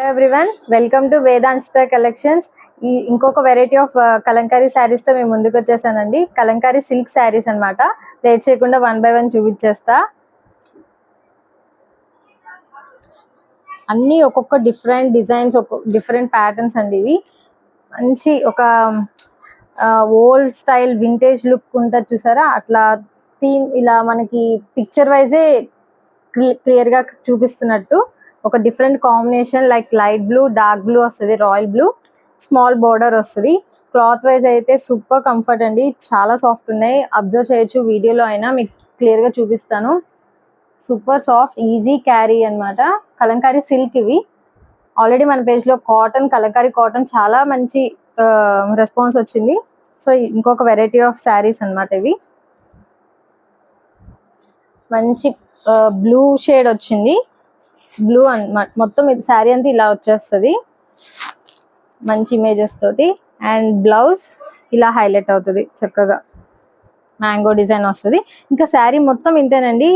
Everyone, welcome to Vedanshita collections. ఈ ఇంకొక variety of Kalamkari saris తో మేము ముందుకు వచ్చేసానండి. కలంకారీ సిల్క్ శారీస్ అన్నమాట. లేట్ చేయకుండా 1 by 1 చూపించేస్తా. అన్ని ఒక్కొక్క డిఫరెంట్ డిజైన్స్, డిఫరెంట్ ప్యాటర్న్స్ అండి. ఇవి మంచి ఒక ఓల్డ్ స్టైల్ వింటేజ్ లుక్ ఉంటుంది చూసారా, అట్లా థీమ్ ఇలా మనకి పిక్చర్ వైజే క్లియర్ గా చూపిస్తున్నట్టు ఒక different combination, like light blue, dark blue వస్తుంది, రాయల్ బ్లూ, స్మాల్ బోర్డర్ వస్తుంది. క్లాత్ వైజ్ అయితే సూపర్ కంఫర్ట్ అండి, చాలా సాఫ్ట్ ఉన్నాయి. అబ్జర్వ్ చేయొచ్చు, వీడియోలో అయినా మీకు క్లియర్ గా చూపిస్తాను. సూపర్ సాఫ్ట్, ఈజీ క్యారీ అన్నమాట. కలంకారీ సిల్క్ ఇవి. ఆల్రెడీ మన పేజ్ లో కాటన్, కలంకారీ కాటన్ చాలా మంచి రెస్పాన్స్ వచ్చింది. సో ఇంకొక వెరైటీ ఆఫ్ శారీస్ అన్నమాట ఇవి. మంచి బ్లూ షేడ్ వచ్చింది, బ్లూ అన్నమాట. మొత్తం ఇది శారీ అంతా ఇలా వచ్చేస్తుంది మంచి ఇమేజెస్ తోటి. అండ్ బ్లౌజ్ ఇలా హైలైట్ అవుతుంది చక్కగా, మ్యాంగో డిజైన్ వస్తుంది. ఇంకా శారీ మొత్తం ఇంతేనండి.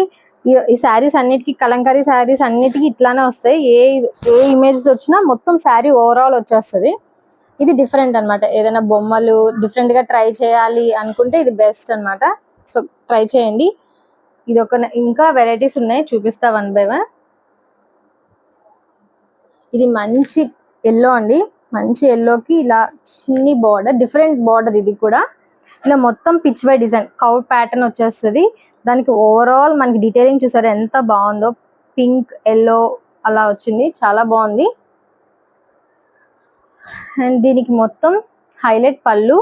ఈ శారీస్ అన్నిటికీ, కలంకారీ శారీస్ అన్నిటికీ ఇట్లానే వస్తాయి. ఏ ఇమేజ్ వచ్చినా మొత్తం శారీ ఓవరాల్ వచ్చేస్తుంది. ఇది డిఫరెంట్ అన్నమాట. ఏదైనా బొమ్మలు డిఫరెంట్ గా ట్రై చేయాలి అనుకుంటే ఇది బెస్ట్ అన్నమాట. సో ట్రై చేయండి. ఇది ఒక, ఇంకా వెరైటీస్ ఉన్నాయి, చూపిస్తా 1 by 1. ఇది మంచి ఎల్లో అండి, మంచి ఎల్లోకి ఇలా చిన్ని బార్డర్, డిఫరెంట్ బార్డర్. ఇది కూడా ఇలా మొత్తం Pichwai design, cow pattern వచ్చేస్తుంది. దానికి ఓవరాల్ మనకి డీటెయిలింగ్ చూసారు ఎంత బాగుందో. పింక్, ఎల్లో అలా వచ్చింది, చాలా బాగుంది. అండ్ దీనికి మొత్తం హైలైట్ పళ్ళు,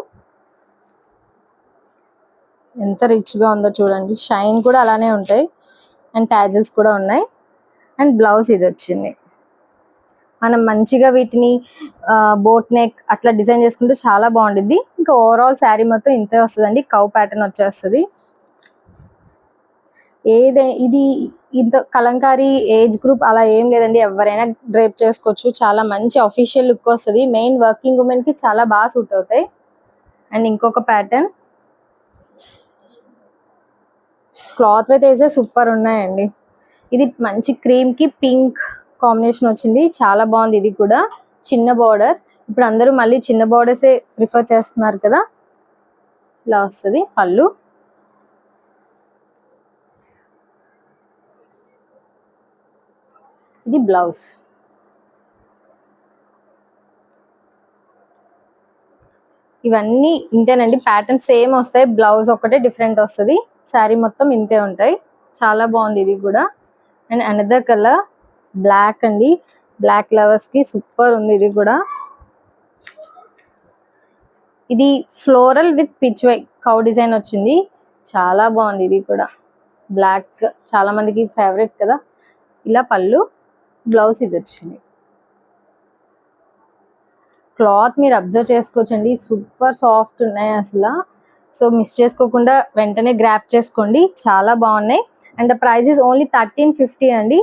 ఎంత రిచ్ గా ఉందో చూడండి. షైన్ కూడా అలానే ఉంటాయి, అండ్ టాజిల్స్ కూడా ఉన్నాయి. అండ్ బ్లౌజ్ ఇది వచ్చింది. మనం మంచిగా వీటిని బోట్ నెక్ అట్లా డిజైన్ చేసుకుంటే చాలా బాగుంటుంది. ఇంకా ఓవరాల్ శారీ మొత్తం ఇంతే వస్తుందండి, కౌ ప్యాటర్న్ వచ్చేస్తుంది. ఇది ఇంత కలంకారీ ఏజ్ గ్రూప్ అలా ఏం లేదండి, ఎవరైనా డ్రేప్ చేసుకోవచ్చు. చాలా మంచి అఫీషియల్ లుక్ వస్తుంది. మెయిన్ వర్కింగ్ ఉమెన్ కి చాలా బాగా సూట్ అవుతాయి. అండ్ ఇంకొక ప్యాటర్న్, క్లాత్ అయితే వేసే సూపర్ ఉన్నాయండి. ఇది మంచి క్రీమ్ కి పింక్ కాంబినేషన్ వచ్చింది, చాలా బాగుంది. ఇది కూడా చిన్న బార్డర్. ఇప్పుడు అందరూ మళ్ళీ చిన్న బార్డర్సే ప్రిఫర్ చేస్తున్నారు కదా. ఇలా వస్తుంది పళ్ళు. ఇది బ్లౌజ్. ఇవన్నీ ఇంతేనండి, ప్యాటర్న్ సేమ్ వస్తాయి, బ్లౌజ్ ఒకటే డిఫరెంట్ వస్తుంది. శారీ మొత్తం ఇంతే ఉంటాయి. చాలా బాగుంది ఇది కూడా. అండ్ అనదర్ కలర్ బ్లాక్ అండి, బ్లాక్ లవర్స్ కి సూపర్ ఉంది. ఇది కూడా, ఇది floral with Pichwai cow design వచ్చింది, చాలా బాగుంది. ఇది కూడా బ్లాక్ చాలా మందికి ఫేవరెట్ కదా. ఇలా పళ్ళు, బ్లౌజ్ ఇది వచ్చింది. క్లాత్ మీరు అబ్జర్వ్ చేసుకోవచ్చండి, సూపర్ సాఫ్ట్ ఉన్నాయి అసలు. సో మిస్ చేసుకోకుండా వెంటనే గ్రాప్ చేసుకోండి, చాలా బాగున్నాయి. And the price is only 1350 అండి.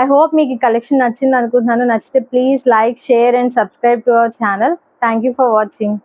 ఐ హోప్ మీకు ఈ కలెక్షన్ నచ్చింది అనుకుంటున్నాను. నచ్చితే please like, share and subscribe to our channel. Thank you for watching.